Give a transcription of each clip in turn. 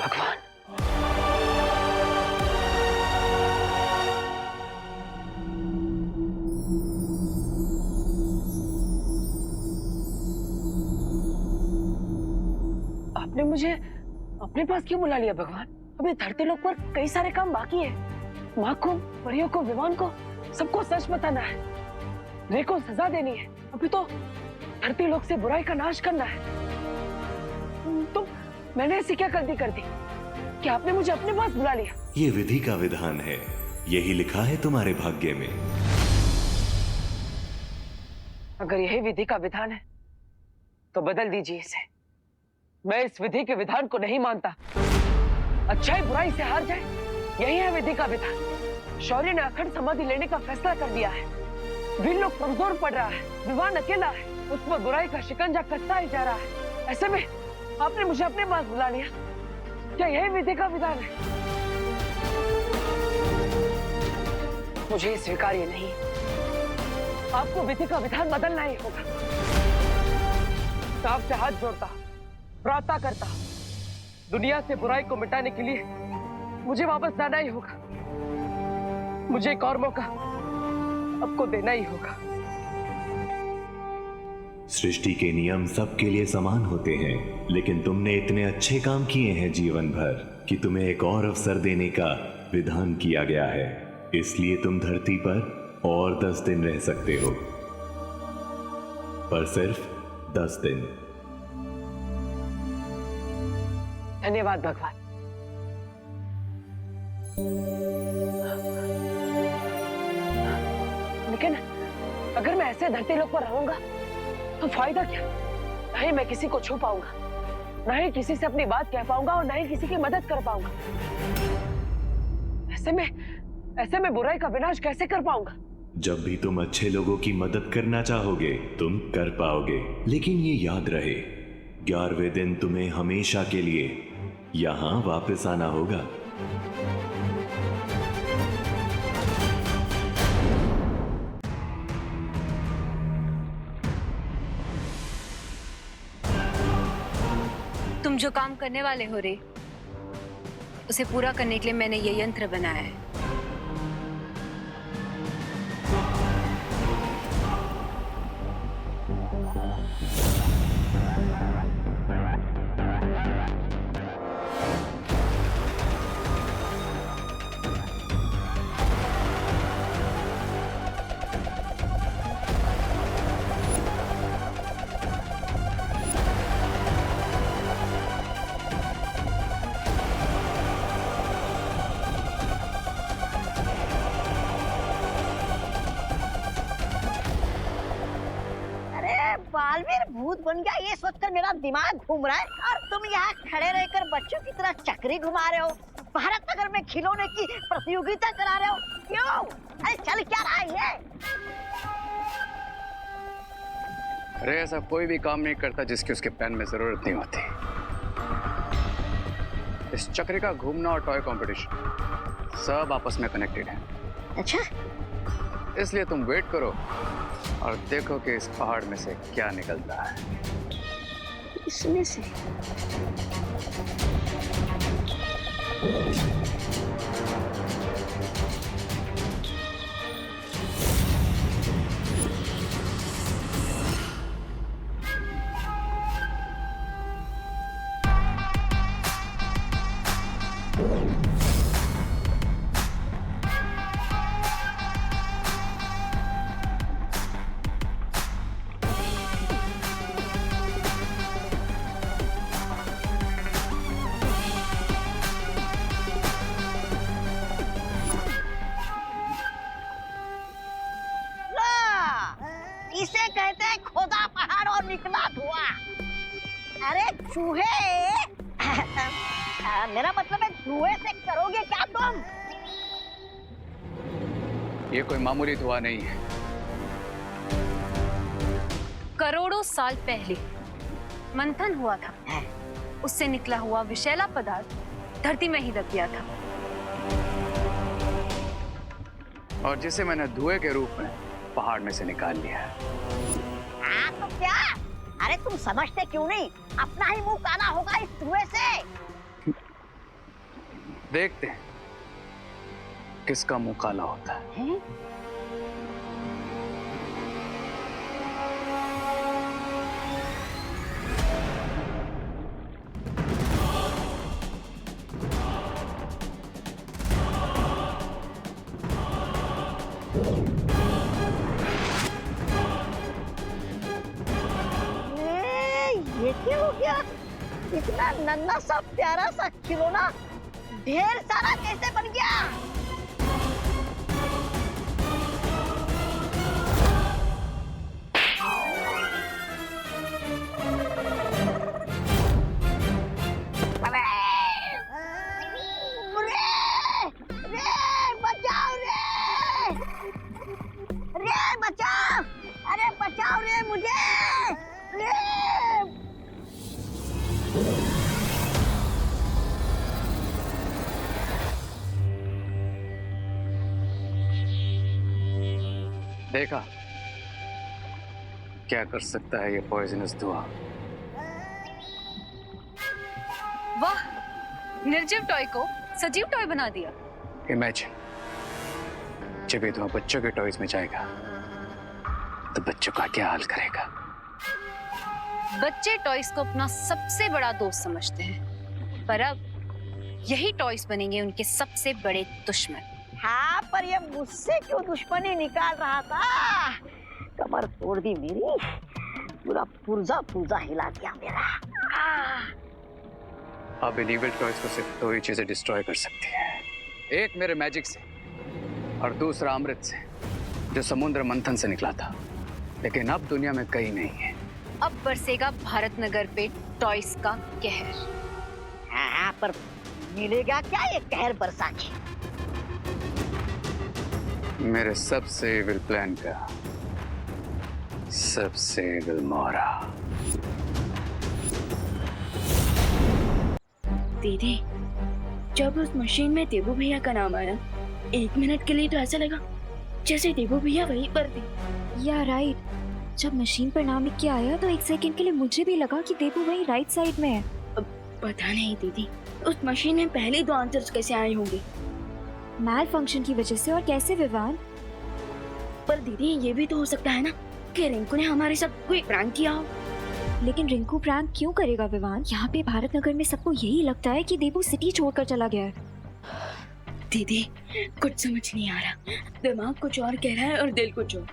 भगवान, आपने मुझे अपने पास क्यों बुला लिया भगवान? अभी धरती लोक पर कई सारे काम बाकी है। माँ को, परियों को, विमान को, सबको सच बताना है। रे को सजा देनी है। अभी तो धरती लोक से बुराई का नाश करना है। तो मैंने ऐसी क्या गलती कर दी कि आपने मुझे अपने पास बुला लिया? ये विधि का विधान है, यही लिखा है तुम्हारे भाग्य में। अगर यही विधि का विधान है तो बदल दीजिए इसे। मैं इस विधि के विधान को नहीं मानता। अच्छाई बुराई से हार जाए, यही है विधि का विधान। शौर्य ने अखंड समाधि लेने का फैसला कर लिया है। वीर लोग कमजोर पड़ रहा है, विवान अकेला है, उस पर बुराई का शिकंजा कसता ही जा रहा है। ऐसे में आपने मुझे अपने पास बुला लिया। क्या यही विधि का विधान है? मुझे ये स्वीकार्य नहीं। आपको विधि का विधान बदलना ही होगा। तो आपसे हाथ जोड़ता, प्रार्थना करता, दुनिया से बुराई को मिटाने के लिए मुझे वापस जाना ही होगा। मुझे एक और मौका आपको देना ही होगा। सृष्टि के नियम सबके लिए समान होते हैं, लेकिन तुमने इतने अच्छे काम किए हैं जीवन भर कि तुम्हें एक और अवसर देने का विधान किया गया है। इसलिए तुम धरती पर और 10 दिन रह सकते हो, पर सिर्फ 10 दिन। धन्यवाद भगवान। लेकिन अगर मैं ऐसे धरती लोक पर रहूंगा तो फायदा क्या? ना ही मैं किसी को छू पाऊंगा, ना ही किसी से अपनी बात कह पाऊंगा और ना ही किसी की मदद कर पाऊंगा। ऐसे में बुराई का विनाश कैसे कर पाऊंगा? जब भी तुम अच्छे लोगों की मदद करना चाहोगे तुम कर पाओगे, लेकिन ये याद रहे 11वें दिन तुम्हें हमेशा के लिए यहां वापस आना होगा। तुम जो काम करने वाले हो रे, उसे पूरा करने के लिए मैंने ये यंत्र बनाया है। बालवीर भूत बन गया ये सोचकर मेरा दिमाग घूम रहा है, और तुम यहाँ खड़े रहकर बच्चों की तरह चक्री घुमा रहे हो, भारत नगर में खिलौने की प्रतियोगिता करा रहे हो। क्यों? अरे चल क्या रहा है ये? अरे ऐसा कोई भी काम नहीं करता जिसकी उसके प्लान में जरूरत नहीं होती। इस चक्री का घूमना और टॉय कंपटीशन सब आपस में कनेक्टेड है। अच्छा, इसलिए तुम वेट करो और देखो कि इस पहाड़ में से क्या निकलता है। इसमें से इसे कहते हैं खोदा पहाड़ और निकला धुआं। अरे चूहे मेरा मतलब है धुएं से करोगे क्या तुम? ये कोई मामूली धुआं नहीं है। करोड़ों साल पहले मंथन हुआ था, उससे निकला हुआ विषैला पदार्थ धरती में ही दब गया था, और जिसे मैंने धुएं के रूप में पहाड़ में से निकाल लिया है। तो क्या? अरे तुम समझते क्यों नहीं? अपना ही मुंह काला होगा इस धुएं से। देखते हैं किसका मुंह काला होता है। ये क्या हो गया? इतना नन्हा सा प्यारा सा खिलौना ढेर सारा कैसे बन गया? बचाओ! अरे बचाओ रे मुझे! रे! देखा क्या कर सकता है ये पॉइजनस धुआं। वाह, निर्जीव टॉय को सजीव टॉय बना दिया। इमेजिन जब ये धुआं बच्चों के टॉयज में जाएगा तो बच्चों का क्या हाल करेगा। बच्चे टॉयज को अपना सबसे बड़ा दोस्त समझते हैं, पर अब यही टॉयज बनेंगे उनके सबसे बड़े दुश्मन। हाँ, पर ये मुझसे क्यों दुश्मनी निकाल रहा था? कमर तोड़ दी मेरी, पूरा पुर्जा पुर्जा हिला दिया मेरा। अब इन इविल टॉयज को सिर्फ दो ही चीजें डिस्ट्रॉय कर सकती है, एक मेरे मैजिक से और दूसरा अमृत से, जो समुद्र मंथन से निकला था, लेकिन अब दुनिया में कहीं नहीं है। अब बरसेगा भारत नगर पे टॉयज का कहर। हाँ, पर मिलेगा क्या ये कहर बरसा के? मेरे सबसे इविल प्लान का सबसे इविल मोहरा। दीदी, जब उस मशीन में देवू भैया का नाम आया, 1 मिनट के लिए तो ऐसा लगा जैसे देवू भैया वहीं पर थे। या राइट, जब मशीन पर नाम लिख के आया तो 1 सेकंड के लिए मुझे भी लगा कि देवू वहीं राइट साइड में है। पता नहीं दीदी, उस मशीन में पहले 2 आंसर्स कैसे आए होंगे? मैल फंक्शन की वजह से। और कैसे विवान? पर दीदी, ये भी तो हो सकता है ना कि रिंकू ने हमारे साथ कोई प्रैंक किया हो। लेकिन रिंकू प्रैंक क्यों करेगा विवान? यहाँ पे भारत नगर में सबको यही लगता है कि देवू सिटी छोड़कर चला गया है। दीदी, कुछ समझ नहीं आ रहा, दिमाग कुछ और कह रहा है और दिल कुछ और।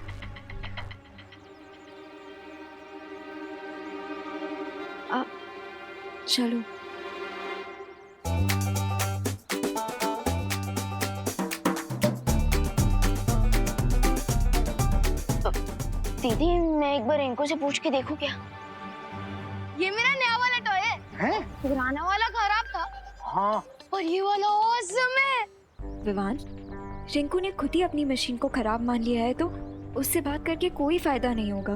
चलो। दीदी, मैं एक बार रिंकू से पूछ के देखूं क्या? ये मेरा नया वाला टॉय है। हैं? पुराना वाला खराब था। हाँ। और ये वाला ऑसम है। विवान, रिंकू ने खुद ही अपनी मशीन को खराब मान लिया है, तो उससे बात करके कोई फायदा नहीं होगा।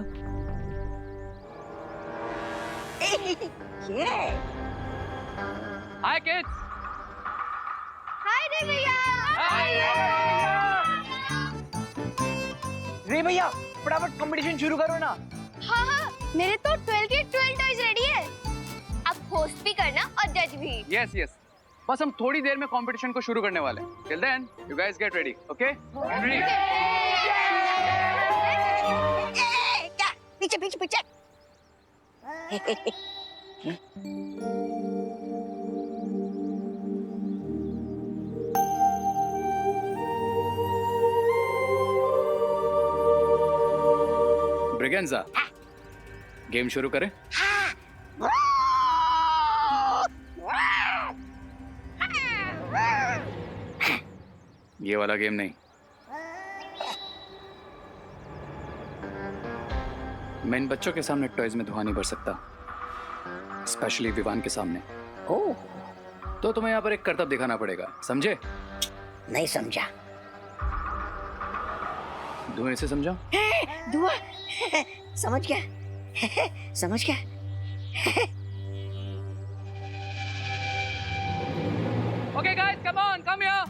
हाय किड्स। हाय रे भैया। रे भैया, फटाफट कंपटीशन शुरू करो ना। हाँ हाँ, मेरे तो 12 के 12 टॉयज रेडी है। अब होस्ट भी करना और जज भी। यस यस, बस हम थोड़ी देर में कंपटीशन को शुरू करने वाले हैं। Till then you guys get ready, okay? Ready? क्या? पीछे पीछे पीछे। ब्रिगेंजा, गेम शुरू करें? ये वाला गेम नहीं। मैं इन बच्चों के सामने टॉयज में धुआं नहीं भर सकता, स्पेशली विवान के सामने। ओह, तो तुम्हें यहाँ पर एक करतब दिखाना पड़ेगा, समझे? नहीं समझा। धुएं से समझा? दुआ समझ गया। समझ गया। Okay guys, come on, come here.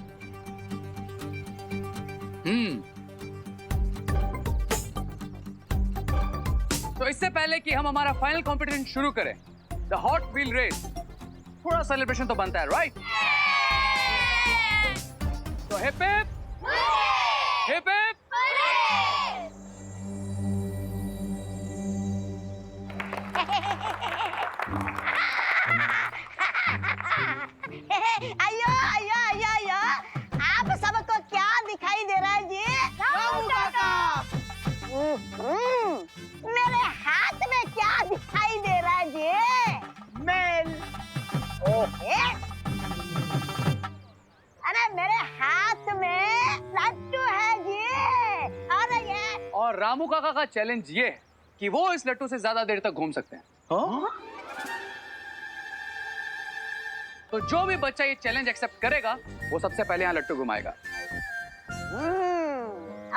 तो इससे पहले कि हम हमारा फाइनल कंपटीशन शुरू करें, द हॉट व्हील रेस, थोड़ा सेलिब्रेशन तो बनता है, राइट? तो हिप हिप हिप हिप। अयो अयो अयो अयो, आप सबको क्या दिखाई दे रहा है जी? रामू काका। मेरे हाथ में क्या दिखाई दे रहा है जी? मेल। अरे मेरे हाथ में लट्टू है जी। अरे ये और रामू काका का चैलेंज ये है कि वो इस लट्टू से ज्यादा देर तक घूम सकते हैं। तो जो भी बच्चा ये चैलेंज एक्सेप्ट करेगा वो सबसे पहले यहाँ लट्टू घुमाएगा।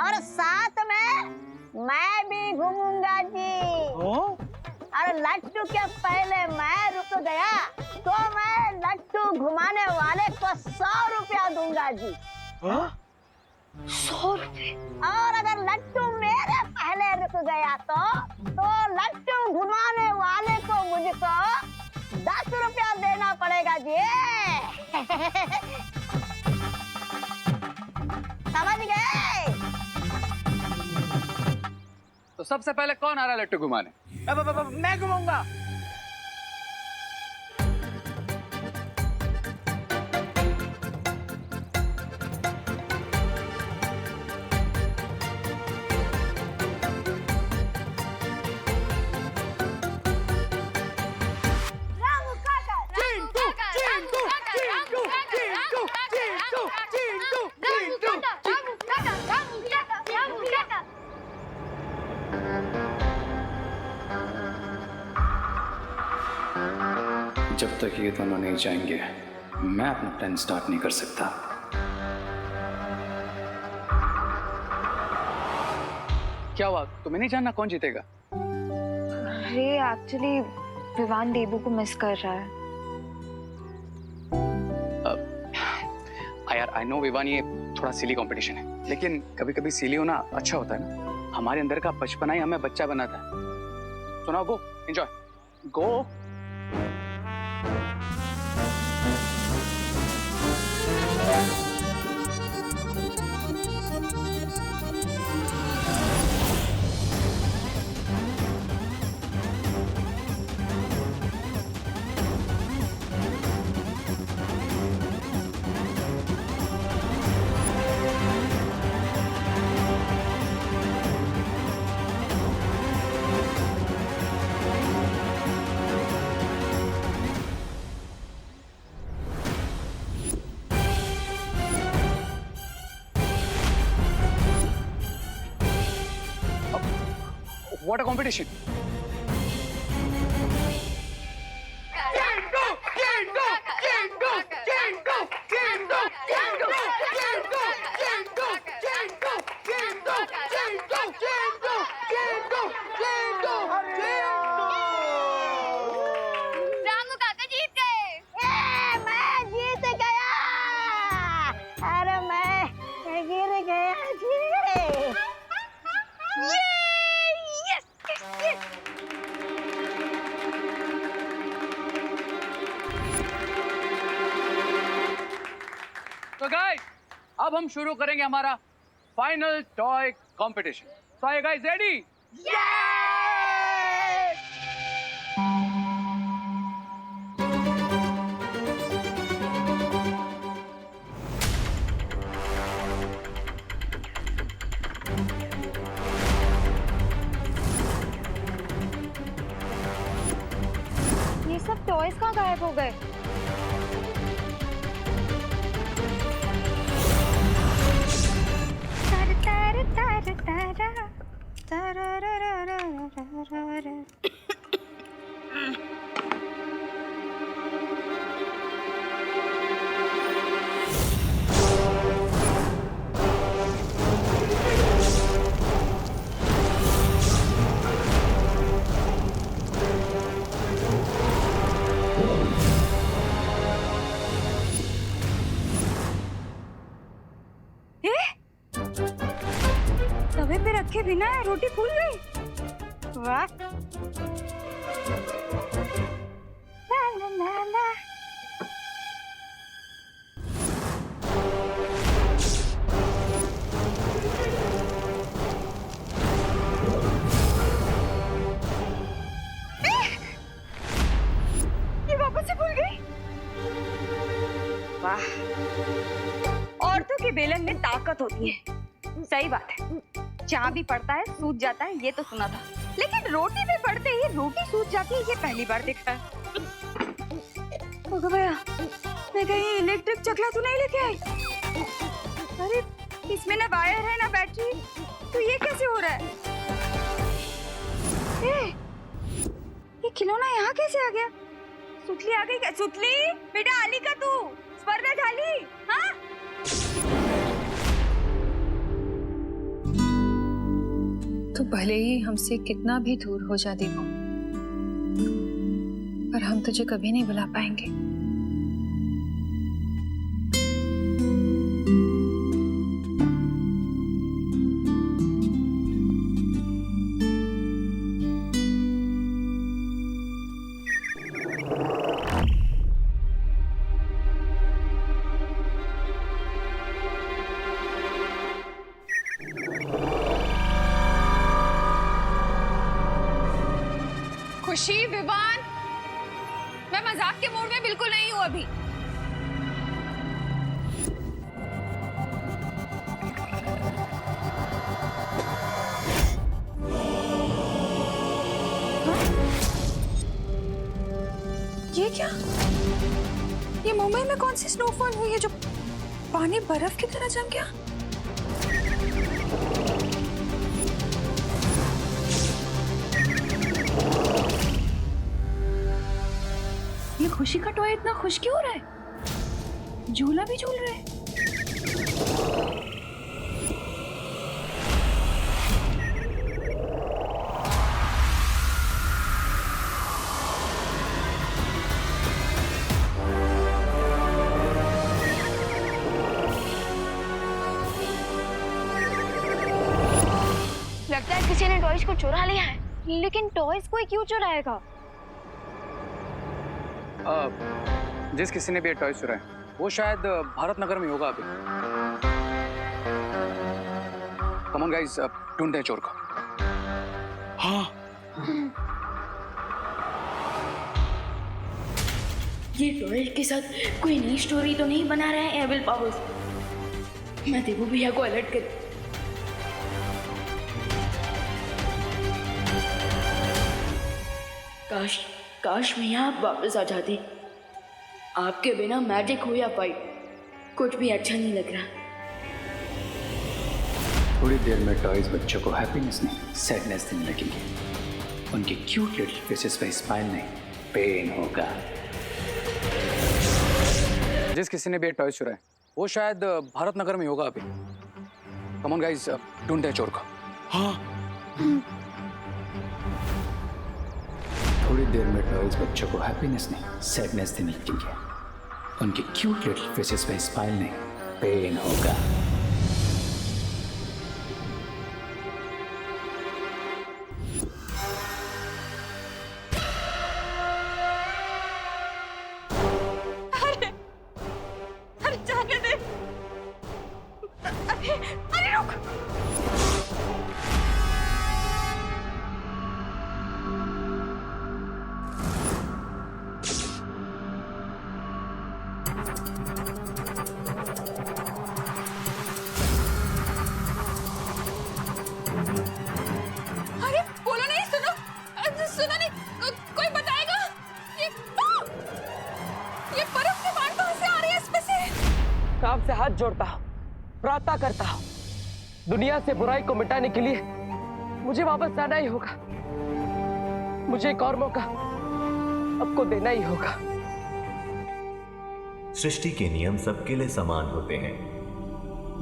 और साथ में मैं भी घूमूंगा जी। और लट्टू के पहले मैं रुक गया तो मैं लट्टू घुमाने वाले को 100 रुपया दूंगा जी। 100 रुपए? और अगर लट्टू मेरे पहले रुक गया तो लट्टू घुमाने वाले को मुझको 10 रुपया देना पड़ेगा जी। समझ गए? तो सबसे पहले कौन आ रहा है लट्टू घुमाने? मैं घुमाऊंगा। रामू काका, चिंटू, चिंटू, चिंटू, चिंटू, चिंटू, चिंटू, चिंटू। जब तक ये दोनों नहीं जाएंगे मैं अपना प्लान स्टार्ट नहीं कर सकता। क्या हुआ, तुम्हें नहीं जानना कौन जीतेगा? अरे एक्चुअली विवान देबू को मिस कर रहा है। यार आई नो विवान, ये थोड़ा सिली कंपटीशन है, लेकिन कभी कभी सिली होना अच्छा होता है ना। हमारे अंदर का बचपना ही हमें बच्चा बनाता है। सुनाओ, गो enjoy go. What a competition! Ramu काका जीत गए। मैं जीत गया। अरे मैं गिर गया जी। तो गाइस, अब हम शुरू करेंगे हमारा final toy competition. So are you guys ready? ये सब टॉयज कहाँ गायब हो गए? तवे पे रखे बिना रोटी फूल गई। वाह। ला ला ला ला। वाह, औरतों के बेलन में ताकत होती है। सही बात है, जहाँ भी पड़ता है सूज जाता है, ये तो सुना था, लेकिन रोटी में पड़ते ही रोटी सूज जाती है, ये पहली बार देखा है। भैया, मैं कहीं इलेक्ट्रिक चकला तो नहीं लेके आई? अरे इसमें ना वायर है ना बैटरी, तो ये कैसे हो रहा है? ये खिलौना यहाँ कैसे आ गया? सुतली आ गई क्या? सुतली बेटा, आली का तू स्पर्धा झाली? हाँ, तो भले ही हमसे कितना भी दूर हो जा देवो, पर हम तुझे कभी नहीं भुला पाएंगे। खुशी, विवान, मैं मजाक के मूड में बिल्कुल नहीं हूँ अभी। ये क्या? ये मुंबई में कौन सी स्नोफॉल हुई है जो पानी बर्फ की तरह जम गया? ये खुशी का टॉय इतना खुश क्यों हो रहा है? झूला भी झूल रहा है। लगता है किसी ने टॉयज को चुरा लिया है, लेकिन टॉयज कोई क्यों चुराएगा? जिस किसी ने भी ये टॉय चुराए वो शायद भारत नगर में होगा अभी। कम ऑन गाइस, ढूंढते हैं चोर को। हाँ, ये टॉय के साथ कोई नई स्टोरी तो नहीं बना रहे हैं एविल पावर्स? मैं देवू भैया को अलर्ट कर। काश भैया आप वापस आ जाते। आपके बिना मैजिक हो या फाइट, कुछ भी अच्छा नहीं लग रहा। थोड़ी देर में टॉयज बच्चों को हैप्पीनेस नहीं सैडनेस देने लगेंगे। उनके क्यूट लिटिल फेसेस पे स्माइल नहीं पेन होगा। जिस किसी ने भी ये टॉय चुराए वो शायद भारत नगर में होगा अभी। कम ऑन गाइस, ढूंढते हैं चोर को। हाँ, थोड़ी देर में टॉयज बच्चों को हैप्पीनेस नहीं सैडनेस देने लगेंगे। उनके क्यूट लिटिल फेसेस पे स्माइल नहीं पेन होगा। अरे जाने दे। अरे रुक। अरे बोलो नहीं, सुनो, सुनो नहीं, कोई बताएगा? ये बर्फ की बाढ़ कहाँ से आ रही है इसमें से? काम से हाथ जोड़ता हूँ, प्रार्थना करता हूँ, दुनिया से बुराई को मिटाने के लिए मुझे वापस आना ही होगा। मुझे एक और मौका आपको देना ही होगा। सृष्टि के नियम सबके लिए समान होते हैं,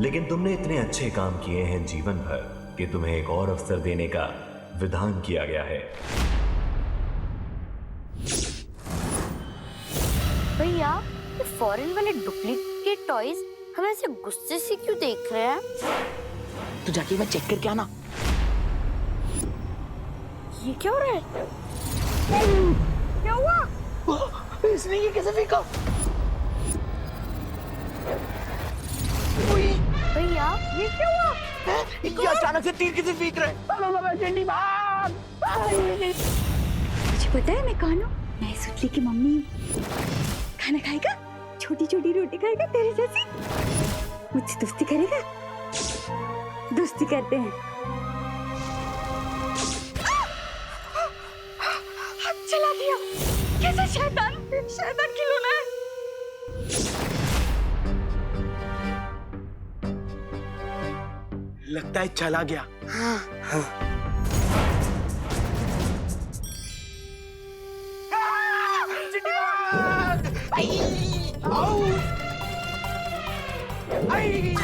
लेकिन तुमने इतने अच्छे काम किए हैं जीवन भर कि तुम्हें एक और अवसर देने का विधान किया गया है। भैया, ये फॉरेन वाले डुप्लीकेट टॉयज हमें ऐसे गुस्से से क्यों देख रहे हैं? तू जाके मैं चेक करके आना। ये क्या हो रहा है? क्या हुआ? इसने ये कैसे फेंका? भैया, ये क्या हुआ? ये अचानक से तीर किसे फेंक रहे हैं? चंडी भाग! मुझे पता है मैं कौन हूँ। मैं सुतली की मम्मी हूँ। खाना खाएगा? छोटी छोटी रोटी खाएगा तेरे जैसी? मुझसे दोस्ती करेगा? दोस्ती करते हैं। हाथ चला दिया। कैसा शैतान खिलौना है। लगता है चला गया। हाँ। आई! आओ! आई!